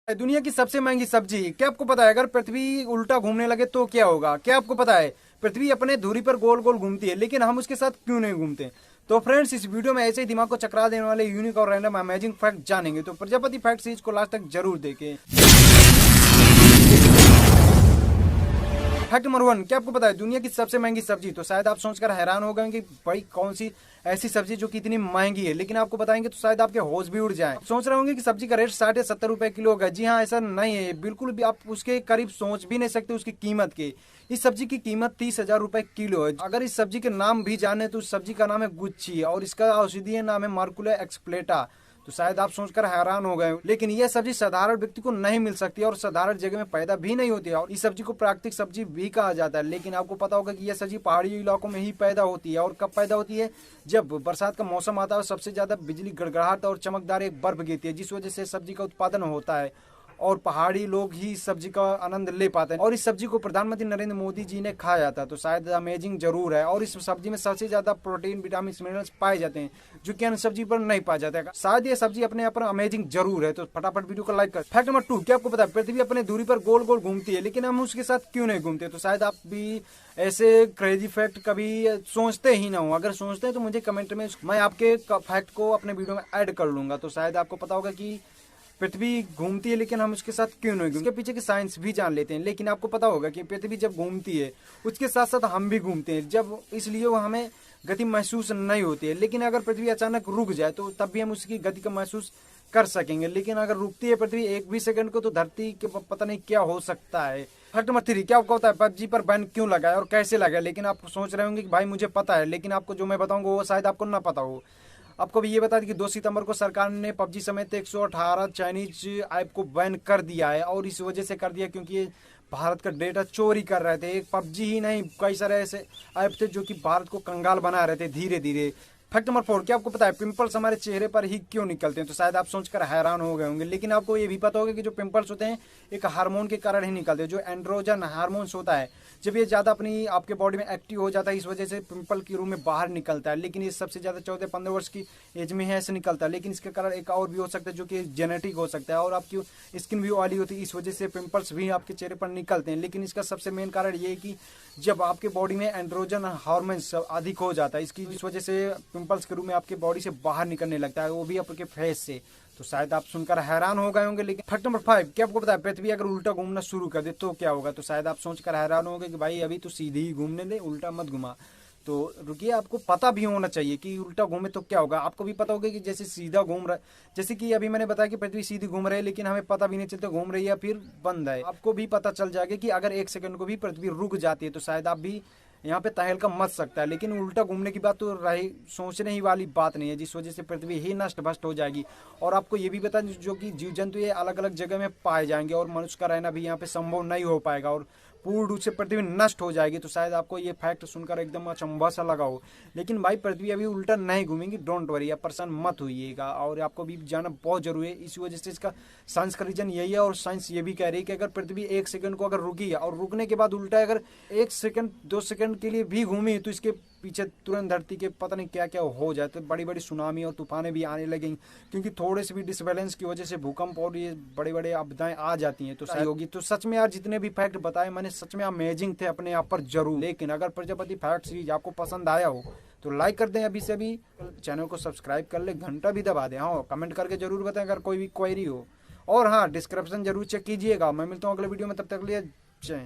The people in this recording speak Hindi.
दुनिया की सबसे महंगी सब्जी क्या आपको पता है? अगर पृथ्वी उल्टा घूमने लगे तो क्या होगा? क्या आपको पता है? पृथ्वी अपने धुरी पर गोल गोल घूमती है, लेकिन हम उसके साथ क्यों नहीं घूमते? तो फ्रेंड्स, इस वीडियो में ऐसे ही दिमाग को चकरा देने वाले यूनिक और रैंडम अमेजिंग फैक्ट जानेंगे, तो प्रजापति फैक्ट सीरीज को लास्ट तक जरूर देखें। फैक्ट नंबर 1, क्या आपको पता है दुनिया की सबसे महंगी सब्जी? तो शायद आप सोचकर हैरान हो गए कि भाई कौन सी ऐसी सब्जी जो कि इतनी महंगी है, लेकिन आपको बताएंगे तो शायद आपके होश भी उड़ जाए। सोच रहे होंगे कि सब्जी का रेट 60 या 70 रुपए किलो होगा। जी हाँ, ऐसा नहीं है, बिल्कुल भी आप उसके करीब सोच भी नहीं सकते उसकी कीमत के। इस सब्जी की कीमत 30,000 रुपए किलो है। अगर इस सब्जी के नाम भी जाने तो उस सब्जी का नाम है गुच्छी और इसका औषधीय नाम है मार्कुला एक्सप्लेटा। तो शायद आप सोचकर हैरान हो गए, लेकिन यह सब्जी साधारण व्यक्ति को नहीं मिल सकती और साधारण जगह में पैदा भी नहीं होती है। और इस सब्जी को प्राकृतिक सब्जी भी कहा जाता है। लेकिन आपको पता होगा कि यह सब्जी पहाड़ी इलाकों में ही पैदा होती है। और कब पैदा होती है? जब बरसात का मौसम आता है, सबसे ज्यादा बिजली गड़गड़ाहट और चमकदार एक बर्फ गिरती है, जिस वजह से सब्जी का उत्पादन होता है और पहाड़ी लोग ही इस सब्जी का आनंद ले पाते हैं। और इस सब्जी को प्रधानमंत्री नरेंद्र मोदी जी ने खाया था, तो शायद अमेजिंग जरूर है। और इस सब्जी में सबसे ज्यादा प्रोटीन, विटामिन, मिनरल्स पाए जाते हैं जो कि अन्य सब्जी पर नहीं पाया जाता है। शायद ये सब्जी अपने आप पर अमेजिंग जरूर है। तो फटाफट वीडियो को लाइक कर। फैक्ट नंबर 2, क्या आपको पता है पृथ्वी अपने दूरी पर गोल गोल घूमती है, लेकिन हम उसके साथ क्यों नहीं घूमते? तो शायद आप भी ऐसे क्रेजी फैक्ट कभी सोचते ही ना हो। अगर सोचते हैं तो मुझे कमेंट में, मैं आपके फैक्ट को अपने वीडियो में ऐड कर लूंगा। तो शायद आपको पता होगा कि पृथ्वी घूमती है, लेकिन हम उसके साथ क्यों नहीं घूमते? उसके पीछे की साइंस भी जान लेते हैं। लेकिन आपको पता होगा कि पृथ्वी जब घूमती है उसके साथ साथ हम भी घूमते हैं, जब इसलिए वो हमें गति महसूस नहीं होती है। लेकिन अगर पृथ्वी अचानक रुक जाए तो तब भी हम उसकी गति का महसूस कर सकेंगे। लेकिन अगर रुकती है पृथ्वी एक भी सेकंड को तो धरती के पता नहीं क्या हो सकता है। फैक्ट नंबर 3, क्या आपको पता है पबजी पर बैन क्यों लगा है और कैसे लगा है? लेकिन आप सोच रहे होंगे कि भाई मुझे पता है, लेकिन आपको जो मैं बताऊंगा वो शायद आपको ना पता हो। आपको भी ये बता दें कि 2 सितंबर को सरकार ने पबजी समेत 118 चाइनीज ऐप को बैन कर दिया है। और इस वजह से कर दिया क्योंकि ये भारत का डेटा चोरी कर रहे थे। एक पबजी ही नहीं, कई सारे ऐसे ऐप थे जो कि भारत को कंगाल बना रहे थे धीरे धीरे। फैक्ट नंबर 4, क्या आपको पता है पिंपल्स हमारे चेहरे पर ही क्यों निकलते हैं? तो शायद आप सोचकर हैरान हो गए होंगे, लेकिन आपको ये भी पता होगा कि जो पिंपल्स होते हैं एक हार्मोन के कारण ही निकलते हैं, जो एंड्रोजन हार्मोन्स होता है। जब ये ज्यादा अपनी आपके बॉडी में एक्टिव हो जाता है, इस वजह से पिंपल के रूप में बाहर निकलता है। लेकिन ये सबसे ज्यादा 14-15 वर्ष की एज में है ऐसे निकलता है। लेकिन इसके कारण एक और भी हो सकता है जो कि जेनेटिक हो सकता है। और आपकी स्किन भी ऑयली होती है, इस वजह से पिंपल्स भी आपके चेहरे पर निकलते हैं। लेकिन इसका सबसे मेन कारण ये है कि जब आपके बॉडी में एंड्रोजन हार्मोन्स अधिक हो जाता है, इस वजह से पिंपल्स के रूप में आपके बॉडी से बाहर निकलने लगता है, वो भी आपके फेस से। तो शायद आप सुनकर हैरान हो गए होंगे। लेकिन फैक्ट नंबर 5, क्या आपको पता है पृथ्वी अगर उल्टा घूमना शुरू कर दे तो क्या होगा? तो शायद आप सोचकर हैरान होंगे कि भाई अभी तो सीधी ही घूमने दे, उल्टा मत घुमा। तो रुकिए, आपको पता भी होना चाहिए कि उल्टा घूमे तो क्या होगा। आपको भी पता होगा कि जैसे सीधा घूम रहा है, जैसे कि अभी मैंने बताया कि पृथ्वी सीधी घूम रही है, लेकिन हमें पता भी नहीं चलता घूम रही है या फिर बंद है। आपको भी पता चल जाएगा कि अगर 1 सेकंड को भी पृथ्वी रुक जाती है तो शायद आप भी यहाँ पे तहलका मच सकता है। लेकिन उल्टा घूमने की बात तो रही, सोचने ही वाली बात नहीं है, जिस वजह से पृथ्वी ही नष्ट भ्रष्ट हो जाएगी। और आपको ये भी बता जो कि जीव जंतु ये अलग अलग जगह में पाए जाएंगे और मनुष्य का रहना भी यहाँ पे संभव नहीं हो पाएगा और पूर्ण रूप से पृथ्वी नष्ट हो जाएगी। तो शायद आपको ये फैक्ट सुनकर एकदम अचंभा सा लगा हो, लेकिन भाई पृथ्वी अभी उल्टा नहीं घूमेंगी, डोंट वरी, आप परेशान मत होइएगा। और आपको भी जानना बहुत जरूरी है, इसी वजह से इसका साइंस का रीजन यही है। और साइंस ये भी कह रही है कि अगर पृथ्वी 1 सेकंड को अगर रुकी और रुकने के बाद उल्टा अगर 1 सेकंड 2 सेकंड के लिए भी घूमी तो इसके पीछे तुरंत धरती के पता नहीं क्या क्या हो जाए, तो बड़ी बड़ी सुनामी और तूफानें भी आने लगेंगी। क्योंकि थोड़े से भी डिसबैलेंस की वजह से भूकंप और ये बड़े बड़े आपदाएं आ जाती हैं। तो सही होगी। तो सच में यार जितने भी फैक्ट बताए मैंने सच में अमेजिंग थे अपने आप पर जरूर। लेकिन अगर प्रजापति फैक्ट सीरीज आपको पसंद आया हो तो लाइक कर दें अभी से अभी, चैनल को सब्सक्राइब कर ले, घंटा भी दबा दें। हाँ, कमेंट करके जरूर बताएं अगर कोई भी क्वेरी हो। और हाँ, डिस्क्रिप्शन जरूर चेक कीजिएगा। मैं मिलता हूँ अगले वीडियो में, तब तक के लिए जय।